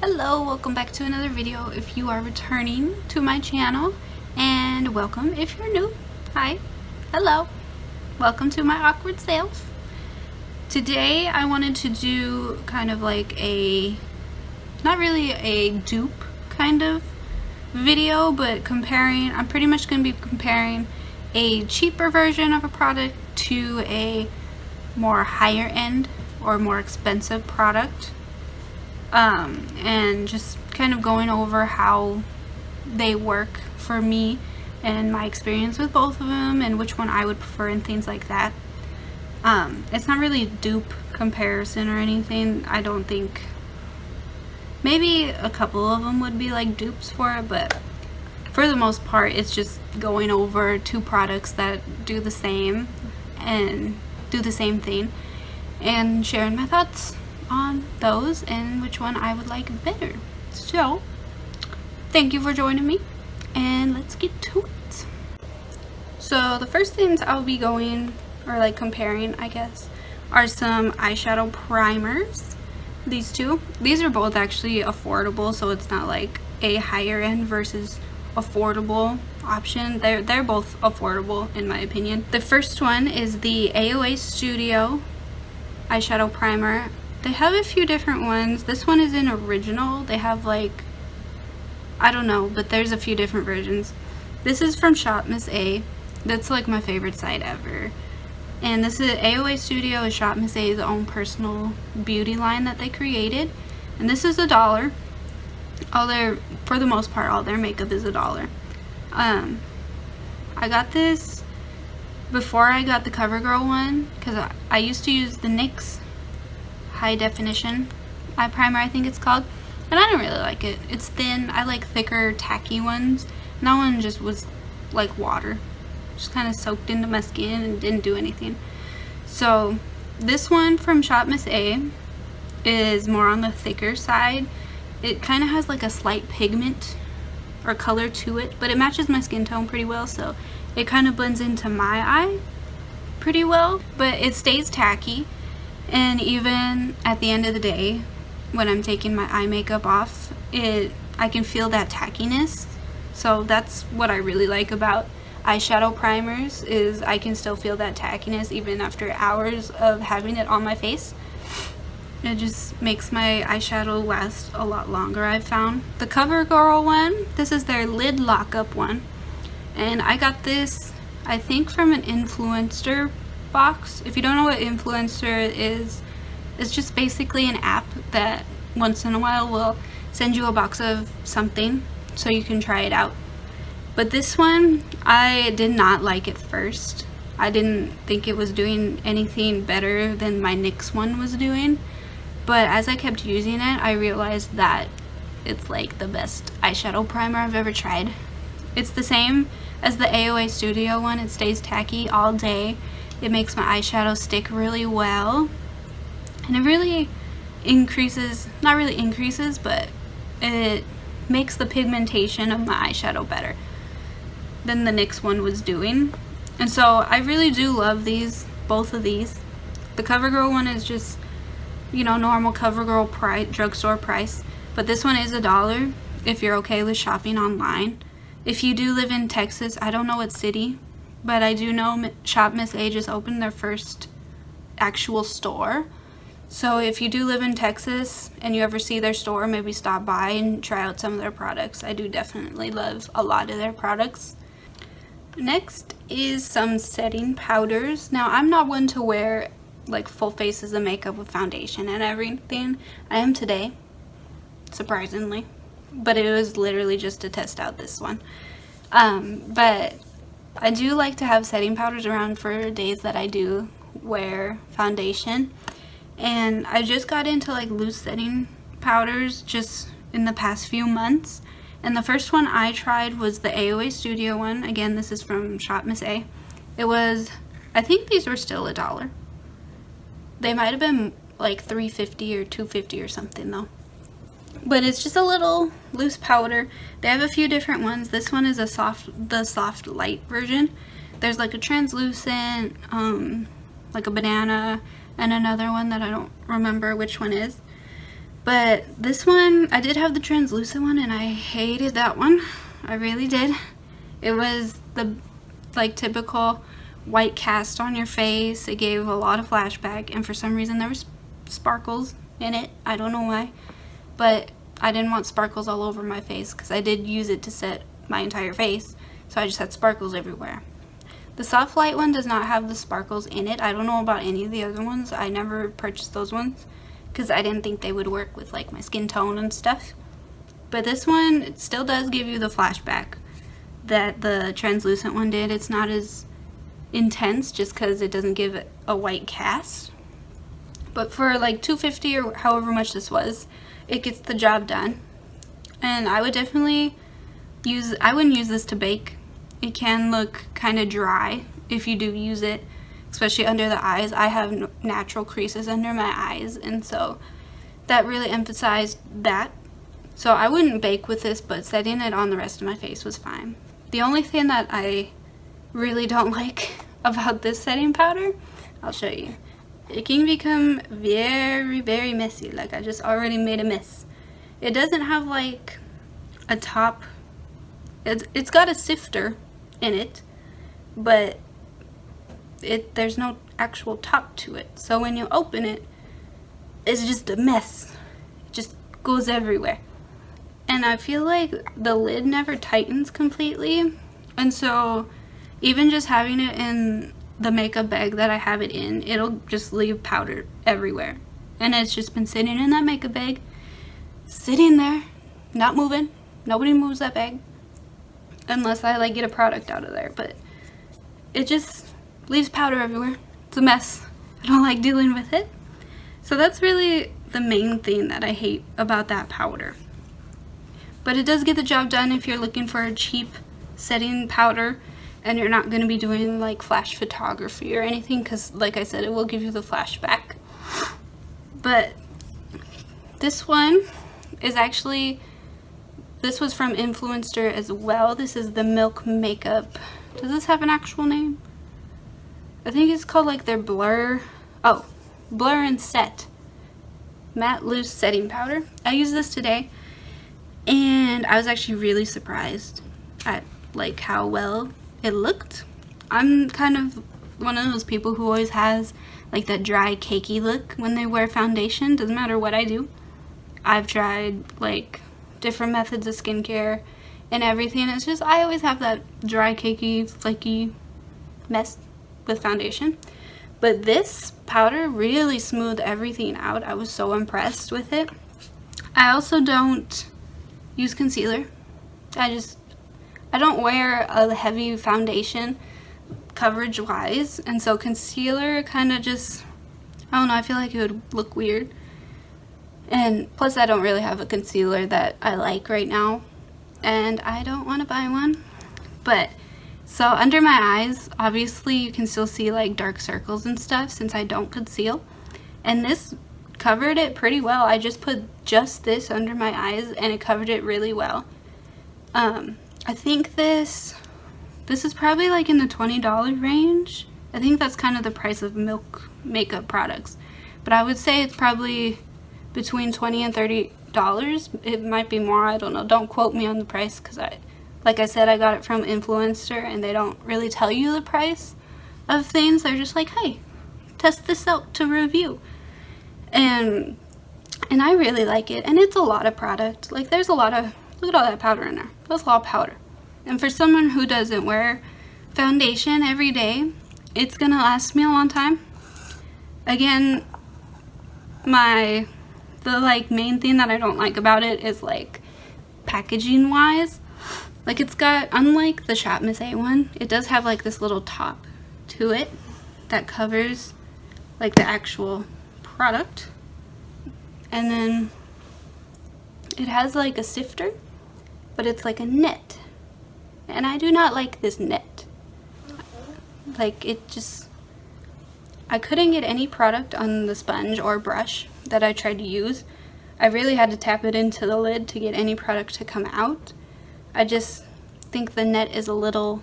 Hello, welcome back to another video if you are returning to my channel, and welcome if you're new. Hi, hello, welcome to my awkward self. Today I wanted to do kind of like a, not really a dupe kind of video, but comparing, I'm pretty much going to be comparing a cheaper version of a product to a more higher end or more expensive product. And just kind of going over how they work for me and my experience with both of them and which one I would prefer and things like that. It's not really a dupe comparison or anything. I don't think, maybe a couple of them would be like dupes for it, but for the most part it's just going over two products that do the same and do the same thing and sharing my thoughts on those and which one I would like better. So thank you for joining me and let's get to it. So the first things I'll be going, or like comparing I guess, are some eyeshadow primers. These two, these are both actually affordable, so it's not like a higher end versus affordable option. They're both affordable in my opinion. The first one is the AOA Studio eyeshadow primer. They have a few different ones. This one is in original. They have like, I don't know, but there's a few different versions. This is from Shop Miss A. That's like my favorite site ever. And this is AOA Studio, is Shop Miss A's own personal beauty line that they created. And this is $1. For the most part, all their makeup is $1. I got this before I got the CoverGirl one because I used to use the NYX high definition eye primer, I think it's called, and I don't really like it. It's thin. I like thicker tacky ones, and that one just was like water, just kind of soaked into my skin and didn't do anything. So this one from Shop Miss A is more on the thicker side. It kind of has like a slight pigment or color to it, but it matches my skin tone pretty well, so it kind of blends into my eye pretty well, but it stays tacky. And even at the end of the day, when I'm taking my eye makeup off, I can feel that tackiness. So that's what I really like about eyeshadow primers, is I can still feel that tackiness even after hours of having it on my face. It just makes my eyeshadow last a lot longer, I've found. The CoverGirl one, this is their lid lockup one. And I got this, I think, from an influencer box. If you don't know what influencer is, it's just basically an app that once in a while will send you a box of something so you can try it out. But this one, I did not like at first. I didn't think it was doing anything better than my NYX one was doing, but as I kept using it, I realized that it's like the best eyeshadow primer I've ever tried. It's the same as the AOA Studio one. It stays tacky all day. It makes my eyeshadow stick really well, and it really increases, not really increases, but it makes the pigmentation of my eyeshadow better than the NYX one was doing. And so I really do love these, both of these. The CoverGirl one is just, you know, normal CoverGirl price, drugstore price, but this one is $1 if you're okay with shopping online. If you do live in Texas, I don't know what city, but I do know Shop Miss A just opened their first actual store. So if you do live in Texas and you ever see their store, maybe stop by and try out some of their products. I do definitely love a lot of their products. Next is some setting powders. Now, I'm not one to wear like full faces of makeup with foundation and everything. I am today, surprisingly, but it was literally just to test out this one. But I do like to have setting powders around for days that I do wear foundation. And I just got into like loose setting powders just in the past few months. And the first one I tried was the AOA Studio one. Again, this is from Shop Miss A. It was, I think these were still $1. They might have been like $3.50 or $2.50 or something though. But it's just a little loose powder. They have a few different ones. This one is the soft light version. There's like a translucent, like a banana, and another one that I don't remember which one is. But this one, I did have the translucent one and I hated that one. I really did. It was the like typical white cast on your face. It gave a lot of flashback, and for some reason there was sparkles in it. I don't know why, but I didn't want sparkles all over my face because I did use it to set my entire face, so I just had sparkles everywhere. The soft light one does not have the sparkles in it. I don't know about any of the other ones. I never purchased those ones because I didn't think they would work with like my skin tone and stuff. But this one, it still does give you the flashback that the translucent one did. It's not as intense just because it doesn't give it a white cast. But for like $2.50 or however much this was, it gets the job done. And I would definitely I wouldn't use this to bake. It can look kind of dry if you do use it, especially under the eyes. I have natural creases under my eyes, and so that really emphasized that. So I wouldn't bake with this, but setting it on the rest of my face was fine. The only thing that I really don't like about this setting powder, I'll show you. It can become very, very messy. Like I just already made a mess. It doesn't have like a top. It's got a sifter in it, but there's no actual top to it. So when you open it, it's just a mess. It just goes everywhere. And I feel like the lid never tightens completely. And so even just having it in the makeup bag that I have it in, it'll just leave powder everywhere. And it's just been sitting in that makeup bag, sitting there, not moving. Nobody moves that bag unless I like get a product out of there. But it just leaves powder everywhere. It's a mess. I don't like dealing with it. So that's really the main thing that I hate about that powder. But it does get the job done if you're looking for a cheap setting powder and you're not going to be doing like flash photography or anything, because like I said, it will give you the flashback. But this one is actually, this was from Influencer as well. This is the Milk Makeup. Does this have an actual name? I think it's called like their Blur and Set Matte Loose Setting Powder. I used this today and I was actually really surprised at like how well it looked. I'm kind of one of those people who always has like that dry cakey look when they wear foundation. Doesn't matter what I do. I've tried like different methods of skincare and everything. It's just I always have that dry cakey flaky mess with foundation. But this powder really smoothed everything out. I was so impressed with it. I also don't use concealer. I don't wear a heavy foundation coverage wise, and so concealer kind of just, I don't know, I feel like it would look weird. And plus I don't really have a concealer that I like right now, and I don't want to buy one. But so under my eyes, obviously you can still see like dark circles and stuff since I don't conceal, and this covered it pretty well. I just put just this under my eyes and it covered it really well. I think this is probably like in the $20 range. I think that's kind of the price of Milk makeup products, but I would say it's probably between $20 and $30. It might be more, I don't know. Don't quote me on the price, because like I said, I got it from Influencer and they don't really tell you the price of things. They're just like, hey, test this out to review. And I really like it, and it's a lot of product. Like there's a lot of, look at all that powder in there. That's a lot of powder. And for someone who doesn't wear foundation every day, it's gonna last me a long time. Again, the like main thing that I don't like about it is like packaging wise. Like it's got, unlike the Shop Miss A one, it does have like this little top to it that covers like the actual product, and then it has like a sifter, but it's like a net, and I do not like this net. Like it just, I couldn't get any product on the sponge or brush that I tried to use. I really had to tap it into the lid to get any product to come out. I just think the net is a little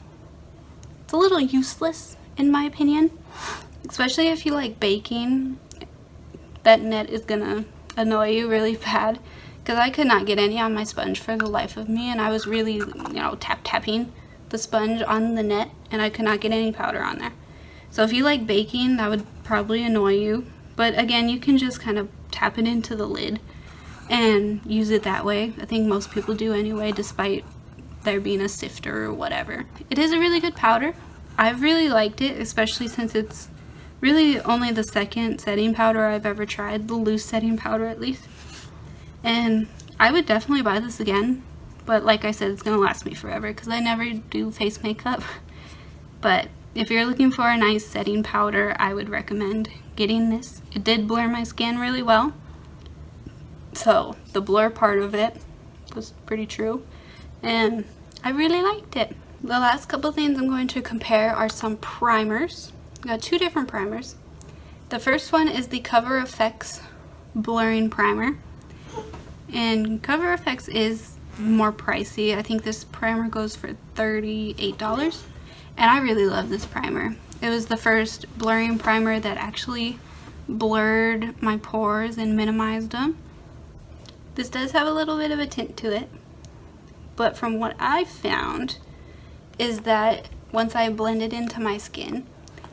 useless in my opinion, especially if you like baking. That net is gonna annoy you really bad, because I could not get any on my sponge for the life of me, and I was really, tapping the sponge on the net, and I could not get any powder on there. So if you like baking, that would probably annoy you, but again, you can just kind of tap it into the lid and use it that way. I think most people do anyway, despite there being a sifter or whatever. It is a really good powder. I've really liked it, especially since it's really only the second setting powder I've ever tried, the loose setting powder at least. And I would definitely buy this again, but like I said, it's gonna last me forever because I never do face makeup. But if you're looking for a nice setting powder, I would recommend getting this. It did blur my skin really well, so the blur part of it was pretty true, and I really liked it. The last couple things I'm going to compare are some primers. I got two different primers. The first one is the Cover FX blurring primer, and Cover FX is more pricey. I think this primer goes for $38, and I really love this primer. It was the first blurring primer that actually blurred my pores and minimized them. This does have a little bit of a tint to it, but from what I found is that once I blend it into my skin,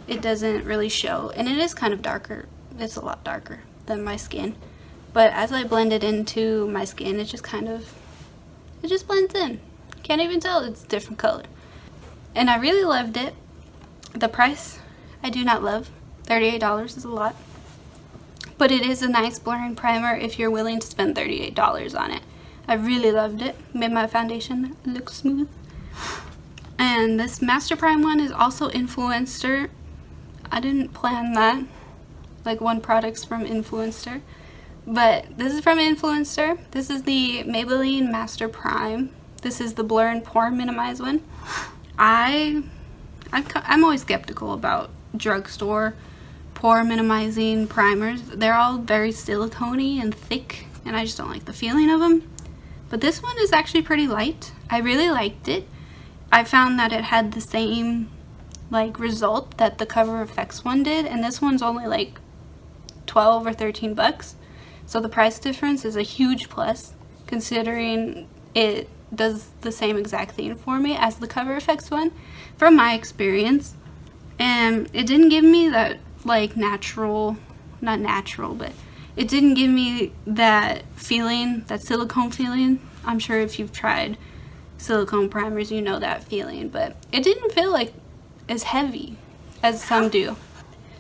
it doesn't really show, and it is kind of darker. It's a lot darker than my skin, but as I blend it into my skin, it just blends in. Can't even tell it's a different color, and I really loved it. The price I do not love. $38 is a lot, but it is a nice blurring primer if you're willing to spend $38 on it. I really loved it. Made my foundation look smooth. And this Master Prime one is also Influencer. I didn't plan that, like one product's from Influencer, but this is from Influencer. This is the Maybelline Master Prime. This is the Blur and Pore Minimize one. I'm always skeptical about drugstore pore minimizing primers. They're all very silicone-y and thick, and I just don't like the feeling of them. But this one is actually pretty light. I really liked it. I found that it had the same result that the Cover FX one did, and this one's only like 12 or 13 bucks. So the price difference is a huge plus, considering it does the same exact thing for me as the Cover FX one, from my experience. And it didn't give me that not natural, but it didn't give me that feeling, that silicone feeling. I'm sure if you've tried silicone primers, you know that feeling, but it didn't feel like as heavy as some do.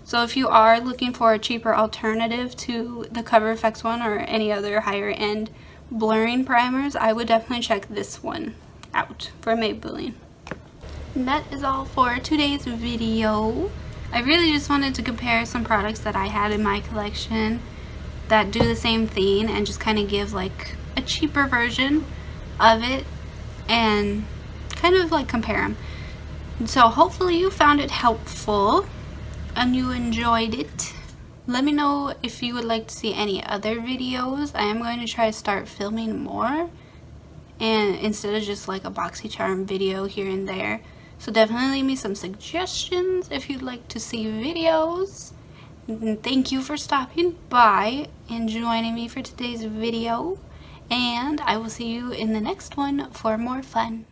So if you are looking for a cheaper alternative to the Cover FX one or any other higher end blurring primers, I would definitely check this one out for Maybelline. And that is all for today's video. I really just wanted to compare some products that I had in my collection that do the same thing and just kind of give like a cheaper version of it and kind of like compare them. So hopefully you found it helpful and you enjoyed it. Let me know if you would like to see any other videos. I am going to try to start filming more, and instead of just like a BoxyCharm video here and there. So definitely leave me some suggestions if you'd like to see videos. And thank you for stopping by and joining me for today's video. And I will see you in the next one for more fun.